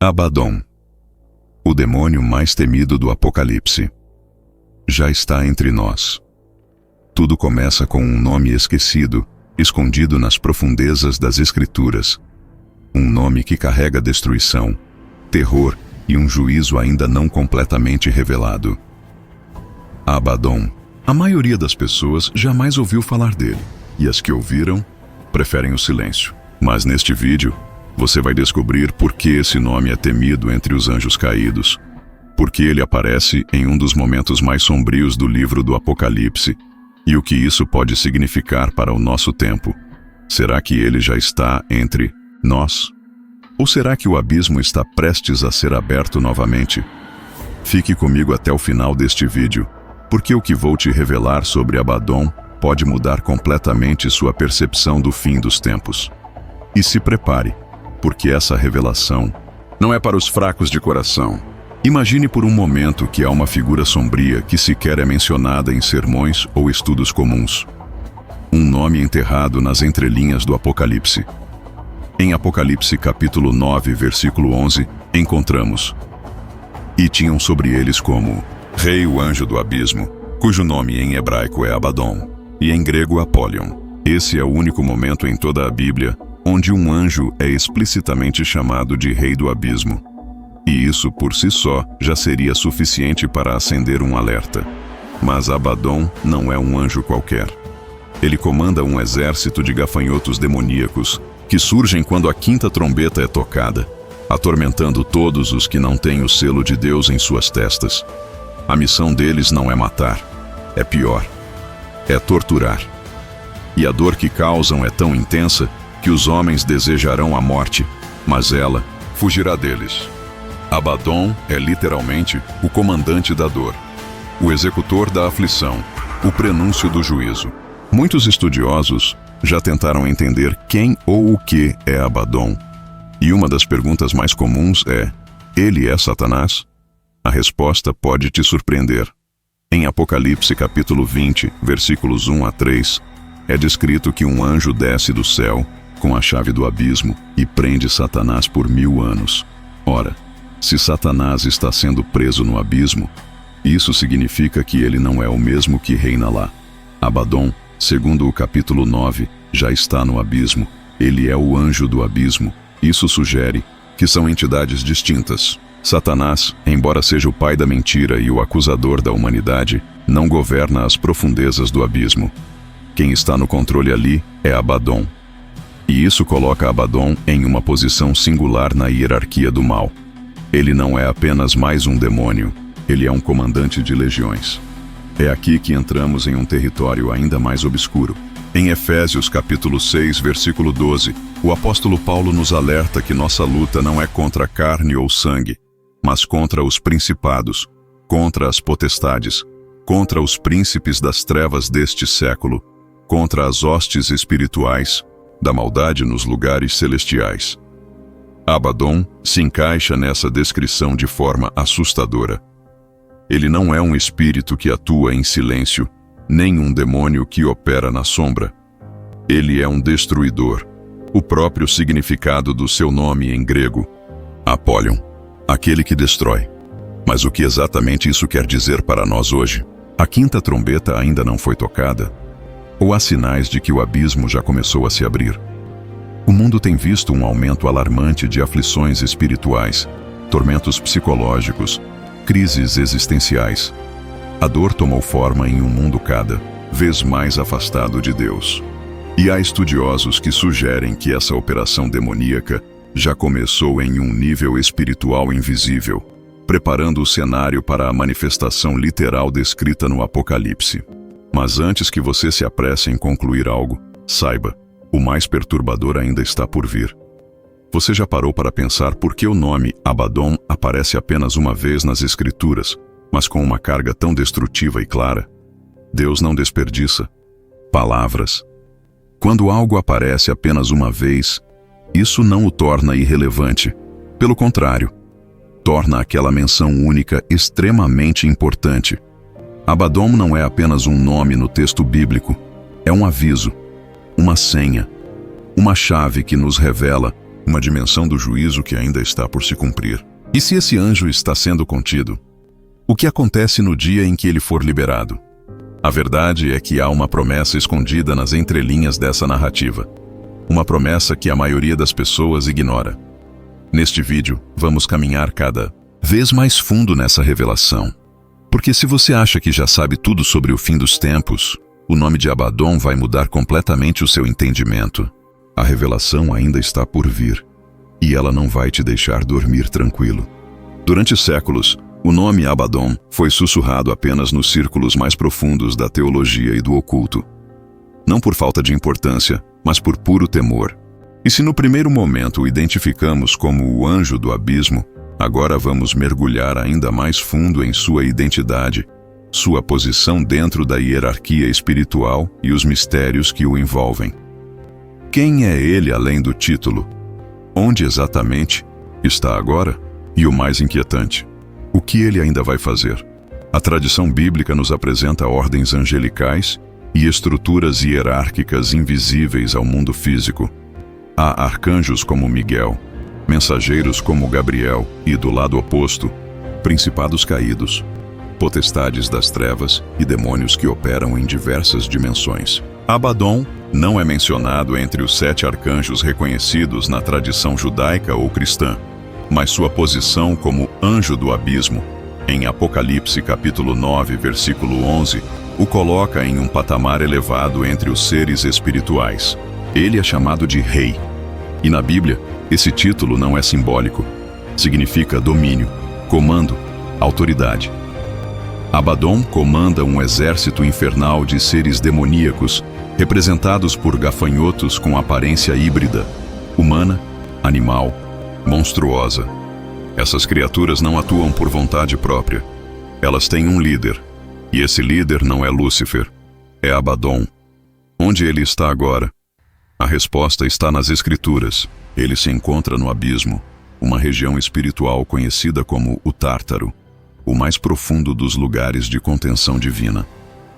Abadom, o demônio mais temido do Apocalipse, já está entre nós. Tudo começa com um nome esquecido, escondido nas profundezas das Escrituras. Um nome que carrega destruição, terror e um juízo ainda não completamente revelado. Abadom. A maioria das pessoas jamais ouviu falar dele, e as que ouviram, preferem o silêncio. Mas neste vídeo, você vai descobrir por que esse nome é temido entre os anjos caídos, porque ele aparece em um dos momentos mais sombrios do livro do Apocalipse, e o que isso pode significar para o nosso tempo. Será que ele já está entre nós? Ou será que o abismo está prestes a ser aberto novamente? Fique comigo até o final deste vídeo, porque o que vou te revelar sobre Abadom pode mudar completamente sua percepção do fim dos tempos. E se prepare, porque essa revelação não é para os fracos de coração. Imagine por um momento que há uma figura sombria que sequer é mencionada em sermões ou estudos comuns. Um nome enterrado nas entrelinhas do Apocalipse. Em Apocalipse capítulo 9, versículo 11, encontramos: "E tinham sobre eles como rei o anjo do abismo, cujo nome em hebraico é Abadom, e em grego Apolion." Esse é o único momento em toda a Bíblia onde um anjo é explicitamente chamado de rei do abismo. E isso por si só já seria suficiente para acender um alerta. Mas Abadom não é um anjo qualquer. Ele comanda um exército de gafanhotos demoníacos que surgem quando a quinta trombeta é tocada, atormentando todos os que não têm o selo de Deus em suas testas. A missão deles não é matar, é pior, é torturar. E a dor que causam é tão intensa que os homens desejarão a morte, mas ela fugirá deles. Abadom é literalmente o comandante da dor, o executor da aflição, o prenúncio do juízo. Muitos estudiosos já tentaram entender quem ou o que é Abadom. E uma das perguntas mais comuns é: ele é Satanás? A resposta pode te surpreender. Em Apocalipse capítulo 20, versículos 1 a 3, é descrito que um anjo desce do céu com a chave do abismo e prende Satanás por 1000 anos. Ora, se Satanás está sendo preso no abismo, isso significa que ele não é o mesmo que reina lá. Abadom, segundo o capítulo 9, já está no abismo. Ele é o anjo do abismo. Isso sugere que são entidades distintas. Satanás, embora seja o pai da mentira e o acusador da humanidade, não governa as profundezas do abismo. Quem está no controle ali é Abadom. E isso coloca Abadom em uma posição singular na hierarquia do mal. Ele não é apenas mais um demônio, ele é um comandante de legiões. É aqui que entramos em um território ainda mais obscuro. Em Efésios capítulo 6, versículo 12, o apóstolo Paulo nos alerta que nossa luta não é contra carne ou sangue, mas contra os principados, contra as potestades, contra os príncipes das trevas deste século, contra as hostes espirituais da maldade nos lugares celestiais. Abadom se encaixa nessa descrição de forma assustadora. Ele não é um espírito que atua em silêncio, nem um demônio que opera na sombra. Ele é um destruidor, o próprio significado do seu nome em grego, Apolion, aquele que destrói. Mas o que exatamente isso quer dizer para nós hoje? A quinta trombeta ainda não foi tocada? Ou há sinais de que o abismo já começou a se abrir? O mundo tem visto um aumento alarmante de aflições espirituais, tormentos psicológicos, crises existenciais. A dor tomou forma em um mundo cada vez mais afastado de Deus. E há estudiosos que sugerem que essa operação demoníaca já começou em um nível espiritual invisível, preparando o cenário para a manifestação literal descrita no Apocalipse. Mas antes que você se apresse em concluir algo, saiba, o mais perturbador ainda está por vir. Você já parou para pensar por que o nome Abadom aparece apenas uma vez nas Escrituras, mas com uma carga tão destrutiva e clara? Deus não desperdiça palavras. Quando algo aparece apenas uma vez, isso não o torna irrelevante. Pelo contrário, torna aquela menção única extremamente importante. Abadom não é apenas um nome no texto bíblico, é um aviso, uma senha, uma chave que nos revela uma dimensão do juízo que ainda está por se cumprir. E se esse anjo está sendo contido, o que acontece no dia em que ele for liberado? A verdade é que há uma promessa escondida nas entrelinhas dessa narrativa. Uma promessa que a maioria das pessoas ignora. Neste vídeo, vamos caminhar cada vez mais fundo nessa revelação. Porque se você acha que já sabe tudo sobre o fim dos tempos, o nome de Abaddon vai mudar completamente o seu entendimento. A revelação ainda está por vir, e ela não vai te deixar dormir tranquilo. Durante séculos, o nome Abaddon foi sussurrado apenas nos círculos mais profundos da teologia e do oculto. Não por falta de importância, mas por puro temor. E se no primeiro momento o identificamos como o anjo do abismo, agora vamos mergulhar ainda mais fundo em sua identidade, sua posição dentro da hierarquia espiritual e os mistérios que o envolvem. Quem é ele além do título? Onde exatamente está agora? E o mais inquietante, o que ele ainda vai fazer? A tradição bíblica nos apresenta ordens angelicais e estruturas hierárquicas invisíveis ao mundo físico. Há arcanjos como Miguel, mensageiros como Gabriel e, do lado oposto, principados caídos, potestades das trevas e demônios que operam em diversas dimensões. Abaddon não é mencionado entre os 7 arcanjos reconhecidos na tradição judaica ou cristã, mas sua posição como anjo do abismo, em Apocalipse capítulo 9, versículo 11, o coloca em um patamar elevado entre os seres espirituais. Ele é chamado de rei. E na Bíblia, esse título não é simbólico. Significa domínio, comando, autoridade. Abaddon comanda um exército infernal de seres demoníacos, representados por gafanhotos com aparência híbrida, humana, animal, monstruosa. Essas criaturas não atuam por vontade própria. Elas têm um líder, e esse líder não é Lúcifer, é Abaddon. Onde ele está agora? A resposta está nas Escrituras. Ele se encontra no abismo, uma região espiritual conhecida como o Tártaro, o mais profundo dos lugares de contenção divina.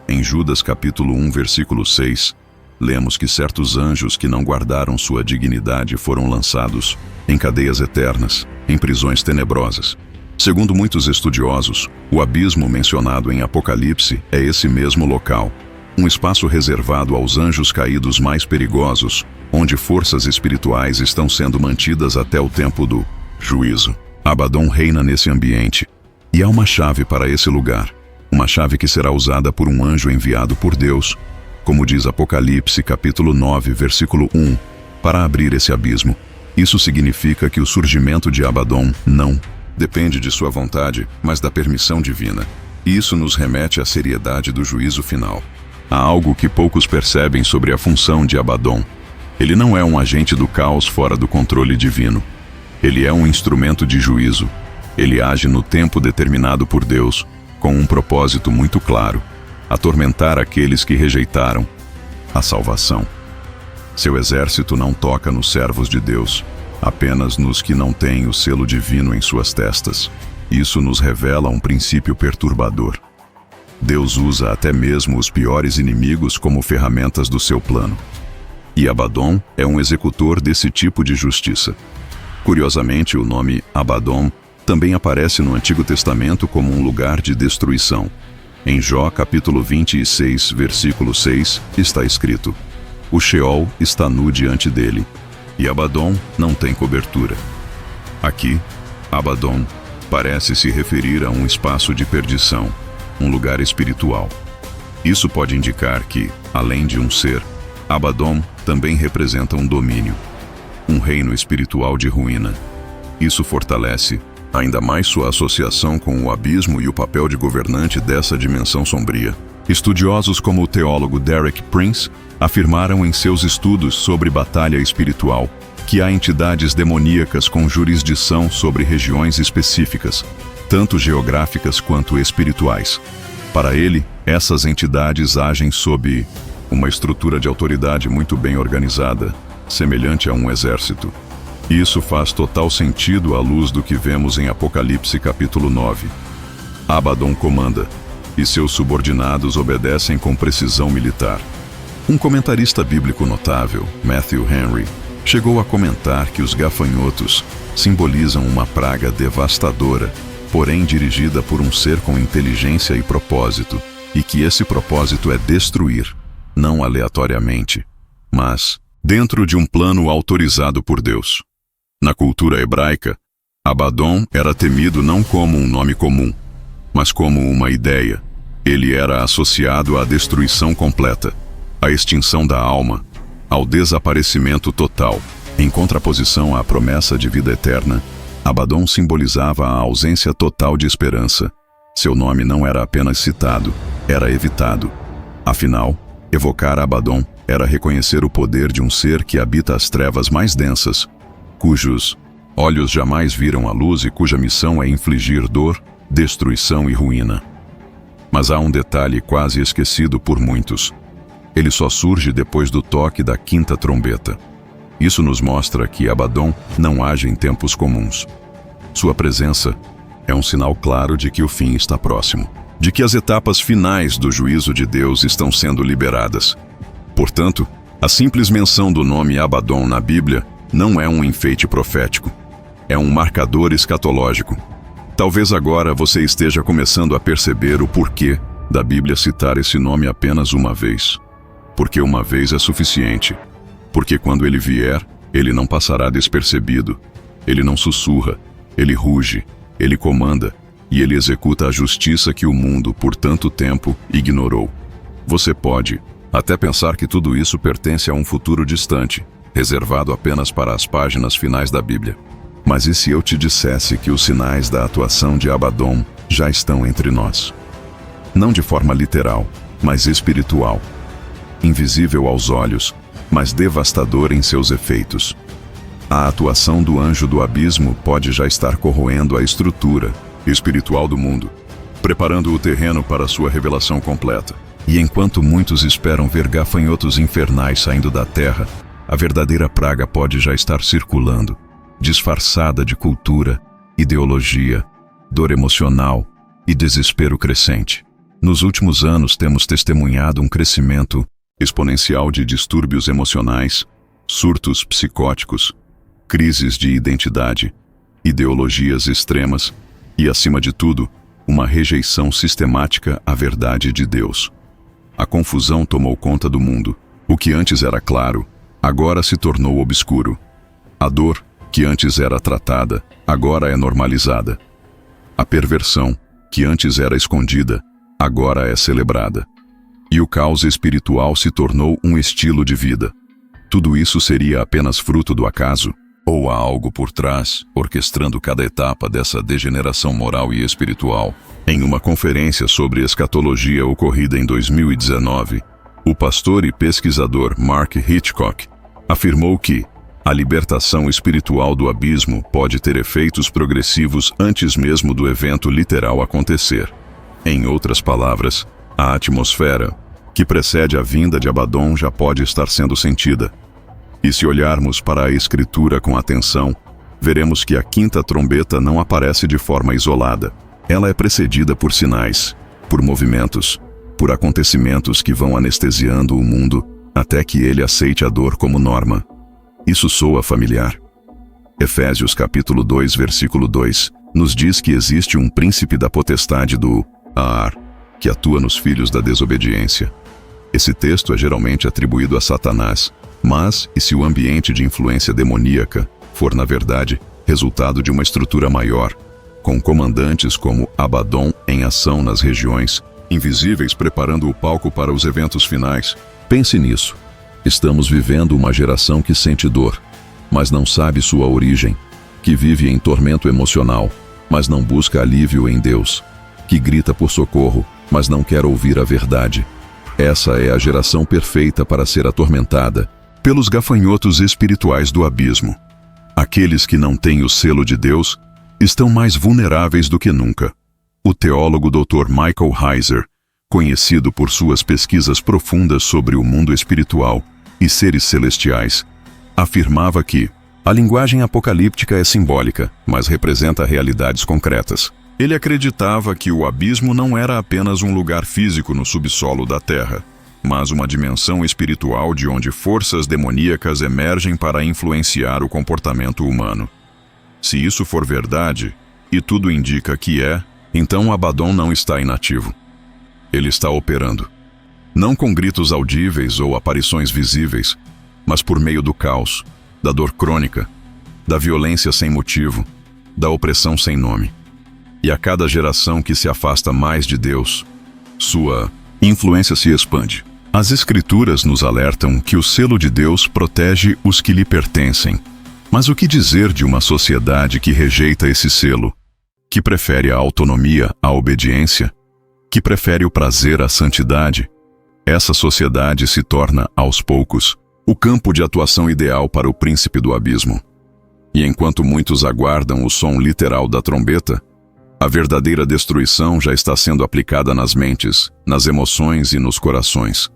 Em Judas capítulo 1, versículo 6, lemos que certos anjos que não guardaram sua dignidade foram lançados em cadeias eternas, em prisões tenebrosas. Segundo muitos estudiosos, o abismo mencionado em Apocalipse é esse mesmo local, um espaço reservado aos anjos caídos mais perigosos, onde forças espirituais estão sendo mantidas até o tempo do juízo. Abaddon reina nesse ambiente, e há uma chave para esse lugar, uma chave que será usada por um anjo enviado por Deus, como diz Apocalipse capítulo 9, versículo 1, para abrir esse abismo. Isso significa que o surgimento de Abaddon não depende de sua vontade, mas da permissão divina. E isso nos remete à seriedade do juízo final. Há algo que poucos percebem sobre a função de Abaddon. Ele não é um agente do caos fora do controle divino. Ele é um instrumento de juízo. Ele age no tempo determinado por Deus, com um propósito muito claro: atormentar aqueles que rejeitaram a salvação. Seu exército não toca nos servos de Deus, apenas nos que não têm o selo divino em suas testas. Isso nos revela um princípio perturbador. Deus usa até mesmo os piores inimigos como ferramentas do seu plano. E Abaddon é um executor desse tipo de justiça. Curiosamente, o nome Abaddon também aparece no Antigo Testamento como um lugar de destruição. Em Jó capítulo 26, versículo 6, está escrito: o Sheol está nu diante dele, e Abaddon não tem cobertura. Aqui, Abaddon parece se referir a um espaço de perdição, um lugar espiritual. Isso pode indicar que, além de um ser, Abaddon também representa um domínio, um reino espiritual de ruína. Isso fortalece ainda mais sua associação com o abismo e o papel de governante dessa dimensão sombria. Estudiosos como o teólogo Derek Prince afirmaram em seus estudos sobre batalha espiritual que há entidades demoníacas com jurisdição sobre regiões específicas, tanto geográficas quanto espirituais. Para ele, essas entidades agem sob uma estrutura de autoridade muito bem organizada, semelhante a um exército. Isso faz total sentido à luz do que vemos em Apocalipse capítulo 9. Abaddon comanda, e seus subordinados obedecem com precisão militar. Um comentarista bíblico notável, Matthew Henry, chegou a comentar que os gafanhotos simbolizam uma praga devastadora, porém dirigida por um ser com inteligência e propósito, e que esse propósito é destruir, não aleatoriamente, mas dentro de um plano autorizado por Deus. Na cultura hebraica, Abaddon era temido não como um nome comum, mas como uma ideia. Ele era associado à destruição completa, à extinção da alma, ao desaparecimento total. Em contraposição à promessa de vida eterna, Abaddon simbolizava a ausência total de esperança. Seu nome não era apenas citado, era evitado. Afinal, evocar Abaddon era reconhecer o poder de um ser que habita as trevas mais densas, cujos olhos jamais viram a luz e cuja missão é infligir dor, destruição e ruína. Mas há um detalhe quase esquecido por muitos. Ele só surge depois do toque da quinta trombeta. Isso nos mostra que Abaddon não age em tempos comuns. Sua presença é um sinal claro de que o fim está próximo, de que as etapas finais do juízo de Deus estão sendo liberadas. Portanto, a simples menção do nome Abaddon na Bíblia não é um enfeite profético, é um marcador escatológico. Talvez agora você esteja começando a perceber o porquê da Bíblia citar esse nome apenas uma vez. Porque uma vez é suficiente. Porque quando ele vier, ele não passará despercebido. Ele não sussurra, ele ruge, ele comanda, e ele executa a justiça que o mundo, por tanto tempo, ignorou. Você pode até pensar que tudo isso pertence a um futuro distante, reservado apenas para as páginas finais da Bíblia. Mas e se eu te dissesse que os sinais da atuação de Abaddon já estão entre nós? Não de forma literal, mas espiritual. Invisível aos olhos, mas devastador em seus efeitos. A atuação do anjo do abismo pode já estar corroendo a estrutura espiritual do mundo, preparando o terreno para sua revelação completa. E enquanto muitos esperam ver gafanhotos infernais saindo da terra, a verdadeira praga pode já estar circulando, disfarçada de cultura, ideologia, dor emocional e desespero crescente. Nos últimos anos temos testemunhado um crescimento exponencial de distúrbios emocionais, surtos psicóticos, crises de identidade, ideologias extremas e, acima de tudo, uma rejeição sistemática à verdade de Deus. A confusão tomou conta do mundo. O que antes era claro, agora se tornou obscuro. A dor, que antes era tratada, agora é normalizada. A perversão, que antes era escondida, agora é celebrada. E o caos espiritual se tornou um estilo de vida. Tudo isso seria apenas fruto do acaso? Ou há algo por trás, orquestrando cada etapa dessa degeneração moral e espiritual? Em uma conferência sobre escatologia ocorrida em 2019, o pastor e pesquisador Mark Hitchcock afirmou que a libertação espiritual do abismo pode ter efeitos progressivos antes mesmo do evento literal acontecer. Em outras palavras, a atmosfera que precede a vinda de Abaddon já pode estar sendo sentida. E se olharmos para a Escritura com atenção, veremos que a quinta trombeta não aparece de forma isolada. Ela é precedida por sinais, por movimentos, por acontecimentos que vão anestesiando o mundo até que ele aceite a dor como norma. Isso soa familiar. Efésios capítulo 2, versículo 2, nos diz que existe um príncipe da potestade do ar, que atua nos filhos da desobediência. Esse texto é geralmente atribuído a Satanás, mas, e se o ambiente de influência demoníaca for, na verdade, resultado de uma estrutura maior, com comandantes como Abaddon em ação nas regiões, invisíveis preparando o palco para os eventos finais? Pense nisso. Estamos vivendo uma geração que sente dor, mas não sabe sua origem, que vive em tormento emocional, mas não busca alívio em Deus, que grita por socorro, mas não quer ouvir a verdade. Essa é a geração perfeita para ser atormentada pelos gafanhotos espirituais do abismo. Aqueles que não têm o selo de Deus estão mais vulneráveis do que nunca. O teólogo Dr. Michael Heiser, conhecido por suas pesquisas profundas sobre o mundo espiritual e seres celestiais, afirmava que a linguagem apocalíptica é simbólica, mas representa realidades concretas. Ele acreditava que o abismo não era apenas um lugar físico no subsolo da Terra, mas uma dimensão espiritual de onde forças demoníacas emergem para influenciar o comportamento humano. Se isso for verdade, e tudo indica que é, então Abaddon não está inativo. Ele está operando. Não com gritos audíveis ou aparições visíveis, mas por meio do caos, da dor crônica, da violência sem motivo, da opressão sem nome. E a cada geração que se afasta mais de Deus, sua influência se expande. As Escrituras nos alertam que o selo de Deus protege os que lhe pertencem. Mas o que dizer de uma sociedade que rejeita esse selo, que prefere a autonomia à obediência, que prefere o prazer à santidade? Essa sociedade se torna, aos poucos, o campo de atuação ideal para o príncipe do abismo. E enquanto muitos aguardam o som literal da trombeta, a verdadeira destruição já está sendo aplicada nas mentes, nas emoções e nos corações.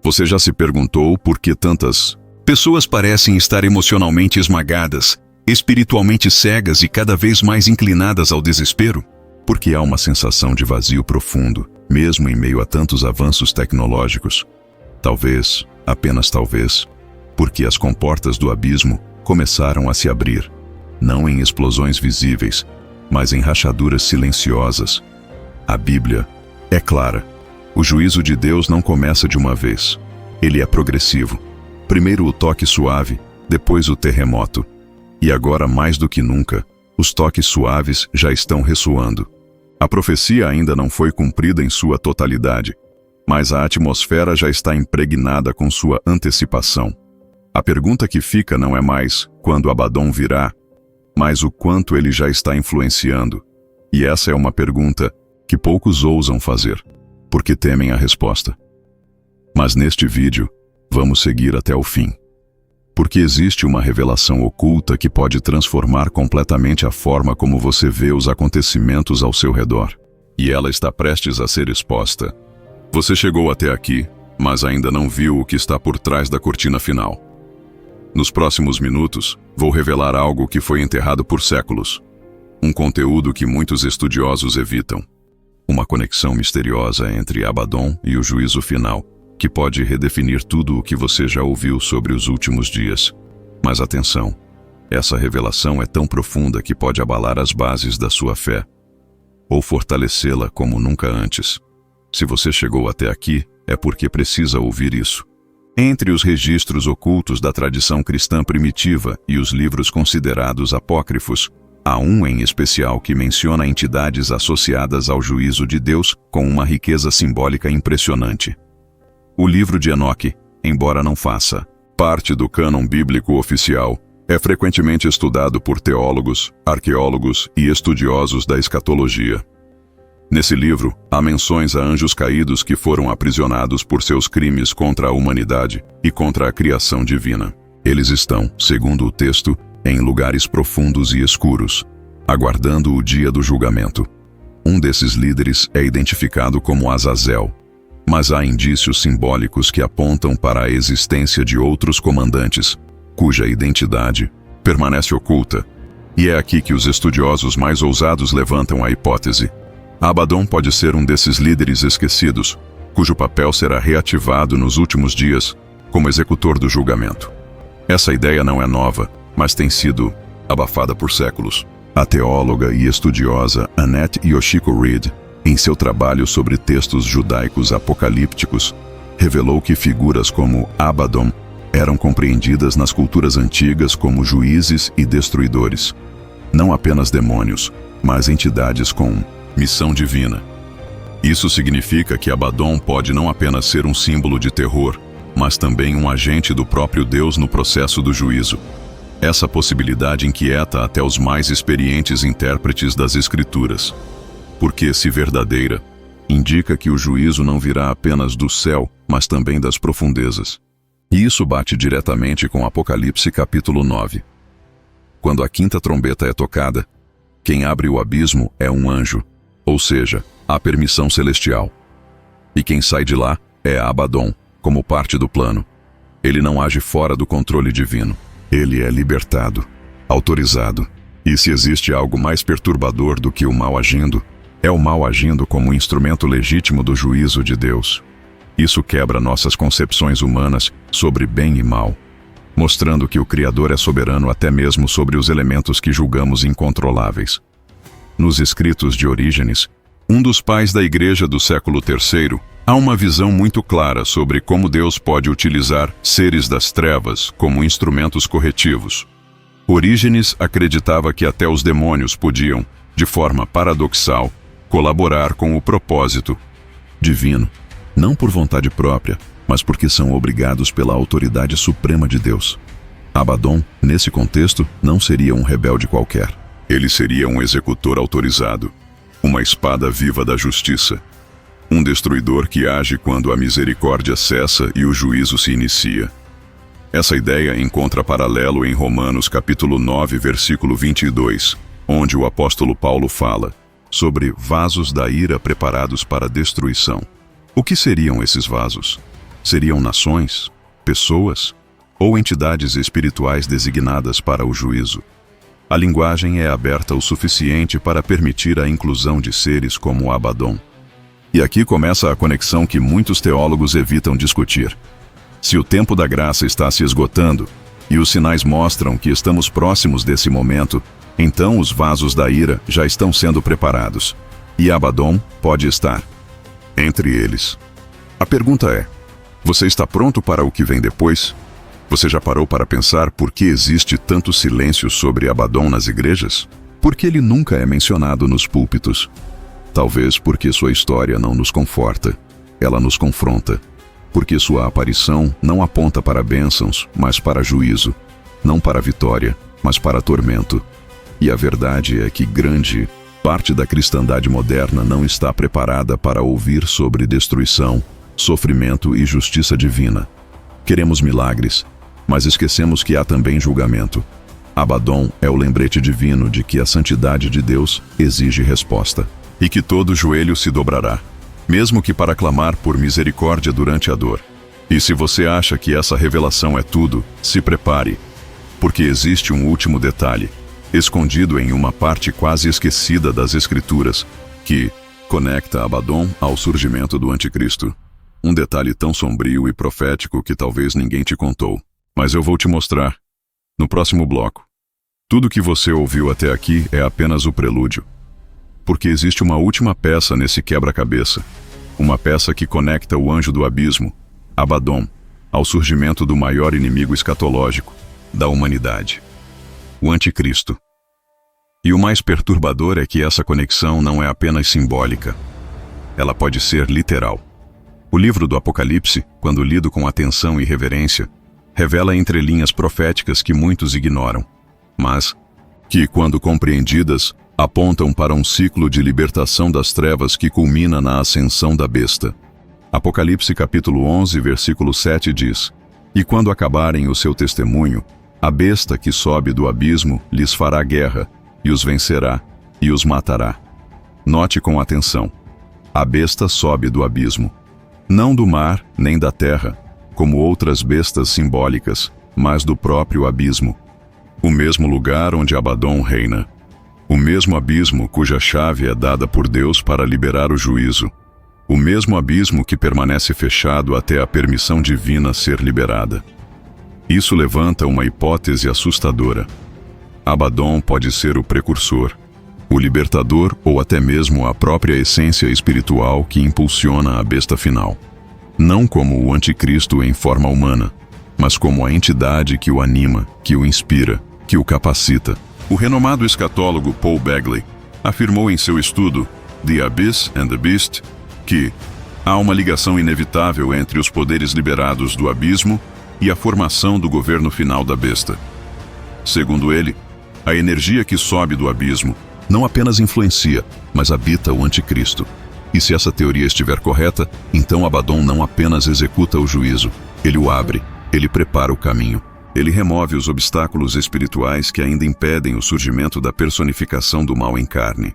Você já se perguntou por que tantas pessoas parecem estar emocionalmente esmagadas, espiritualmente cegas e cada vez mais inclinadas ao desespero? Porque há uma sensação de vazio profundo, mesmo em meio a tantos avanços tecnológicos. Talvez, apenas talvez, porque as comportas do abismo começaram a se abrir, não em explosões visíveis, mas em rachaduras silenciosas. A Bíblia é clara. O juízo de Deus não começa de uma vez. Ele é progressivo. Primeiro o toque suave, depois o terremoto. E agora, mais do que nunca, os toques suaves já estão ressoando. A profecia ainda não foi cumprida em sua totalidade, mas a atmosfera já está impregnada com sua antecipação. A pergunta que fica não é mais quando Abaddon virá, mas o quanto ele já está influenciando. E essa é uma pergunta que poucos ousam fazer, porque temem a resposta. Mas neste vídeo, vamos seguir até o fim. Porque existe uma revelação oculta que pode transformar completamente a forma como você vê os acontecimentos ao seu redor. E ela está prestes a ser exposta. Você chegou até aqui, mas ainda não viu o que está por trás da cortina final. Nos próximos minutos, vou revelar algo que foi enterrado por séculos. Um conteúdo que muitos estudiosos evitam. Uma conexão misteriosa entre Abaddon e o juízo final, que pode redefinir tudo o que você já ouviu sobre os últimos dias. Mas atenção, essa revelação é tão profunda que pode abalar as bases da sua fé, ou fortalecê-la como nunca antes. Se você chegou até aqui, é porque precisa ouvir isso. Entre os registros ocultos da tradição cristã primitiva e os livros considerados apócrifos, há um em especial que menciona entidades associadas ao juízo de Deus com uma riqueza simbólica impressionante. O livro de Enoque, embora não faça parte do cânon bíblico oficial, é frequentemente estudado por teólogos, arqueólogos e estudiosos da escatologia. Nesse livro, há menções a anjos caídos que foram aprisionados por seus crimes contra a humanidade e contra a criação divina. Eles estão, segundo o texto, em lugares profundos e escuros, aguardando o dia do julgamento. Um desses líderes é identificado como Azazel, mas há indícios simbólicos que apontam para a existência de outros comandantes, cuja identidade permanece oculta. E é aqui que os estudiosos mais ousados levantam a hipótese. Abaddon pode ser um desses líderes esquecidos, cujo papel será reativado nos últimos dias como executor do julgamento. Essa ideia não é nova, mas tem sido abafada por séculos. A teóloga e estudiosa Annette Yoshiko Reed, em seu trabalho sobre textos judaicos apocalípticos, revelou que figuras como Abaddon eram compreendidas nas culturas antigas como juízes e destruidores. Não apenas demônios, mas entidades com missão divina. Isso significa que Abaddon pode não apenas ser um símbolo de terror, mas também um agente do próprio Deus no processo do juízo. Essa possibilidade inquieta até os mais experientes intérpretes das Escrituras, porque, se verdadeira, indica que o juízo não virá apenas do céu, mas também das profundezas. E isso bate diretamente com Apocalipse capítulo 9. Quando a quinta trombeta é tocada, quem abre o abismo é um anjo, ou seja, a permissão celestial. E quem sai de lá é Abaddon, como parte do plano. Ele não age fora do controle divino. Ele é libertado, autorizado. E se existe algo mais perturbador do que o mal agindo, é o mal agindo como instrumento legítimo do juízo de Deus. Isso quebra nossas concepções humanas sobre bem e mal, mostrando que o Criador é soberano até mesmo sobre os elementos que julgamos incontroláveis. Nos escritos de Orígenes, um dos pais da Igreja do século III, há uma visão muito clara sobre como Deus pode utilizar seres das trevas como instrumentos corretivos. Orígenes acreditava que até os demônios podiam, de forma paradoxal, colaborar com o propósito divino, não por vontade própria, mas porque são obrigados pela autoridade suprema de Deus. Abaddon, nesse contexto, não seria um rebelde qualquer. Ele seria um executor autorizado, uma espada viva da justiça, um destruidor que age quando a misericórdia cessa e o juízo se inicia. Essa ideia encontra paralelo em Romanos capítulo 9, versículo 22, onde o apóstolo Paulo fala sobre vasos da ira preparados para destruição. O que seriam esses vasos? Seriam nações, pessoas ou entidades espirituais designadas para o juízo? A linguagem é aberta o suficiente para permitir a inclusão de seres como Abaddon. E aqui começa a conexão que muitos teólogos evitam discutir. Se o tempo da graça está se esgotando e os sinais mostram que estamos próximos desse momento, então os vasos da ira já estão sendo preparados, e Abaddon pode estar entre eles. A pergunta é: você está pronto para o que vem depois? Você já parou para pensar por que existe tanto silêncio sobre Abaddon nas igrejas? Por que ele nunca é mencionado nos púlpitos? Talvez porque sua história não nos conforta, ela nos confronta. Porque sua aparição não aponta para bênçãos, mas para juízo. Não para vitória, mas para tormento. E a verdade é que grande parte da cristandade moderna não está preparada para ouvir sobre destruição, sofrimento e justiça divina. Queremos milagres, mas esquecemos que há também julgamento. Abaddon é o lembrete divino de que a santidade de Deus exige resposta, e que todo joelho se dobrará, mesmo que para clamar por misericórdia durante a dor. E se você acha que essa revelação é tudo, se prepare, porque existe um último detalhe, escondido em uma parte quase esquecida das Escrituras, que conecta Abaddon ao surgimento do Anticristo. Um detalhe tão sombrio e profético que talvez ninguém te contou. Mas eu vou te mostrar no próximo bloco. Tudo que você ouviu até aqui é apenas o prelúdio. Porque existe uma última peça nesse quebra-cabeça. Uma peça que conecta o anjo do abismo, Abaddon, ao surgimento do maior inimigo escatológico da humanidade, o Anticristo. E o mais perturbador é que essa conexão não é apenas simbólica. Ela pode ser literal. O livro do Apocalipse, quando lido com atenção e reverência, revela entrelinhas proféticas que muitos ignoram, mas que, quando compreendidas, apontam para um ciclo de libertação das trevas que culmina na ascensão da besta. Apocalipse capítulo 11, versículo 7 diz: "E quando acabarem o seu testemunho, a besta que sobe do abismo lhes fará guerra, e os vencerá, e os matará." Note com atenção: a besta sobe do abismo. Não do mar, nem da terra, como outras bestas simbólicas, mas do próprio abismo. O mesmo lugar onde Abaddon reina. O mesmo abismo cuja chave é dada por Deus para liberar o juízo. O mesmo abismo que permanece fechado até a permissão divina ser liberada. Isso levanta uma hipótese assustadora. Abaddon pode ser o precursor, o libertador ou até mesmo a própria essência espiritual que impulsiona a besta final. Não como o anticristo em forma humana, mas como a entidade que o anima, que o inspira, que o capacita. O renomado escatólogo Paul Begley afirmou em seu estudo The Abyss and the Beast que há uma ligação inevitável entre os poderes liberados do abismo e a formação do governo final da besta. Segundo ele, a energia que sobe do abismo não apenas influencia, mas habita o anticristo. E se essa teoria estiver correta, então Abaddon não apenas executa o juízo, ele o abre, ele prepara o caminho. Ele remove os obstáculos espirituais que ainda impedem o surgimento da personificação do mal em carne.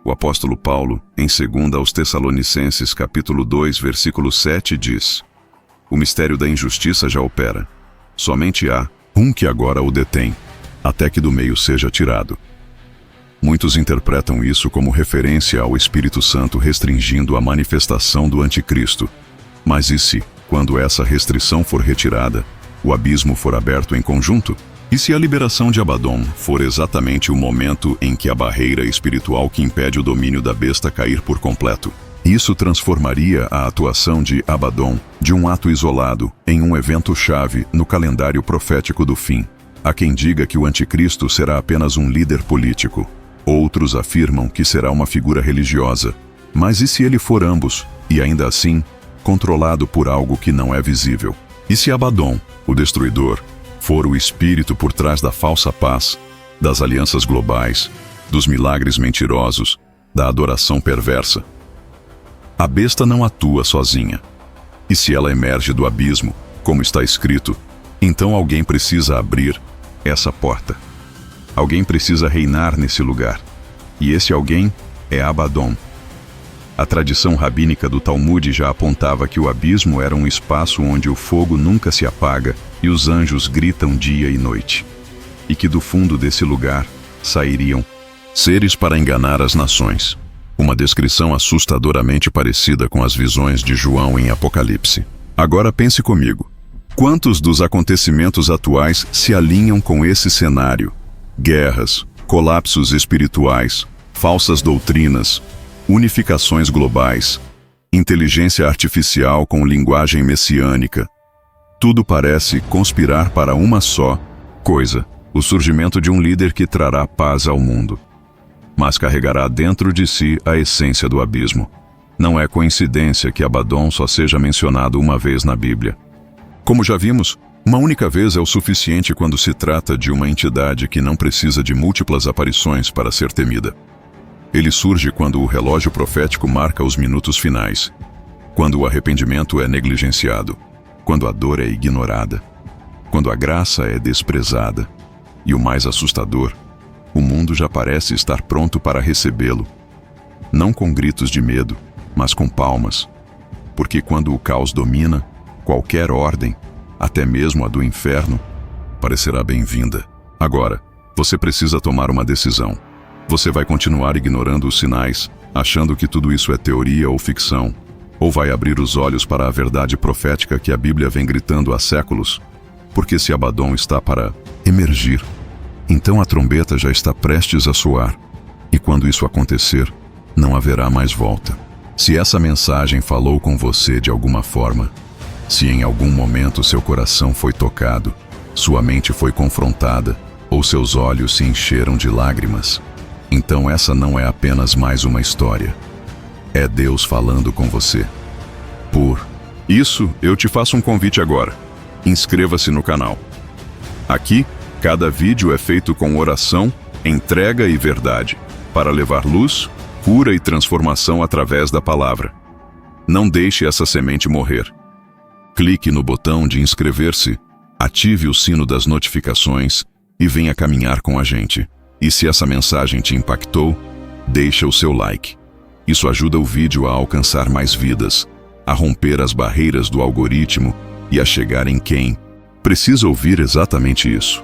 O apóstolo Paulo, em 2 aos Tessalonicenses capítulo 2, versículo 7, diz: "O mistério da injustiça já opera. Somente há um que agora o detém, até que do meio seja tirado." Muitos interpretam isso como referência ao Espírito Santo restringindo a manifestação do Anticristo. Mas e se, quando essa restrição for retirada, o abismo for aberto em conjunto? E se a liberação de Abaddon for exatamente o momento em que a barreira espiritual que impede o domínio da besta cair por completo? Isso transformaria a atuação de Abaddon de um ato isolado em um evento-chave no calendário profético do fim. Há quem diga que o anticristo será apenas um líder político. Outros afirmam que será uma figura religiosa. Mas e se ele for ambos, e ainda assim, controlado por algo que não é visível? E se Abaddon, o destruidor, for o espírito por trás da falsa paz, das alianças globais, dos milagres mentirosos, da adoração perversa? A besta não atua sozinha. E se ela emerge do abismo, como está escrito, então alguém precisa abrir essa porta. Alguém precisa reinar nesse lugar. E esse alguém é Abaddon. A tradição rabínica do Talmud já apontava que o abismo era um espaço onde o fogo nunca se apaga e os anjos gritam dia e noite. E que do fundo desse lugar sairiam seres para enganar as nações. Uma descrição assustadoramente parecida com as visões de João em Apocalipse. Agora pense comigo. Quantos dos acontecimentos atuais se alinham com esse cenário? Guerras, colapsos espirituais, falsas doutrinas, unificações globais, inteligência artificial com linguagem messiânica. Tudo parece conspirar para uma só coisa: o surgimento de um líder que trará paz ao mundo, mas carregará dentro de si a essência do abismo. Não é coincidência que Abaddon só seja mencionado uma vez na Bíblia. Como já vimos, uma única vez é o suficiente quando se trata de uma entidade que não precisa de múltiplas aparições para ser temida. Ele surge quando o relógio profético marca os minutos finais, quando o arrependimento é negligenciado, quando a dor é ignorada, quando a graça é desprezada, e o mais assustador, o mundo já parece estar pronto para recebê-lo, não com gritos de medo, mas com palmas, porque quando o caos domina, qualquer ordem, até mesmo a do inferno, parecerá bem-vinda. Agora, você precisa tomar uma decisão. Você vai continuar ignorando os sinais, achando que tudo isso é teoria ou ficção? Ou vai abrir os olhos para a verdade profética que a Bíblia vem gritando há séculos? Porque se Abaddon está para emergir, então a trombeta já está prestes a soar. E quando isso acontecer, não haverá mais volta. Se essa mensagem falou com você de alguma forma, se em algum momento seu coração foi tocado, sua mente foi confrontada, ou seus olhos se encheram de lágrimas, então essa não é apenas mais uma história. É Deus falando com você. Por isso, eu te faço um convite agora. Inscreva-se no canal. Aqui, cada vídeo é feito com oração, entrega e verdade, para levar luz, cura e transformação através da palavra. Não deixe essa semente morrer. Clique no botão de inscrever-se, ative o sino das notificações e venha caminhar com a gente. E se essa mensagem te impactou, deixa o seu like. Isso ajuda o vídeo a alcançar mais vidas, a romper as barreiras do algoritmo e a chegar em quem precisa ouvir exatamente isso.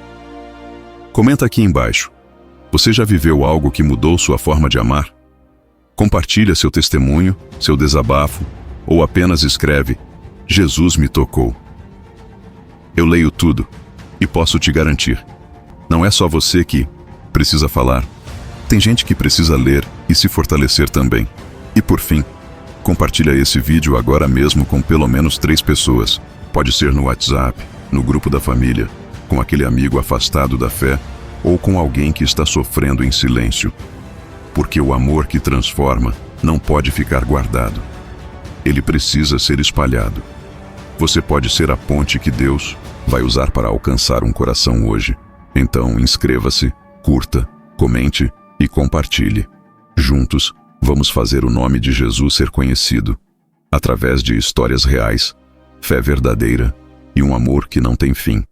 Comenta aqui embaixo. Você já viveu algo que mudou sua forma de amar? Compartilha seu testemunho, seu desabafo, ou apenas escreve: Jesus me tocou. Eu leio tudo e posso te garantir, não é só você que precisa falar. Tem gente que precisa ler e se fortalecer também. E por fim, compartilha esse vídeo agora mesmo com pelo menos 3 pessoas. Pode ser no WhatsApp, no grupo da família, com aquele amigo afastado da fé, ou com alguém que está sofrendo em silêncio. Porque o amor que transforma não pode ficar guardado. Ele precisa ser espalhado. Você pode ser a ponte que Deus vai usar para alcançar um coração hoje. Então, inscreva-se, curta, comente e compartilhe. Juntos, vamos fazer o nome de Jesus ser conhecido, através de histórias reais, fé verdadeira e um amor que não tem fim.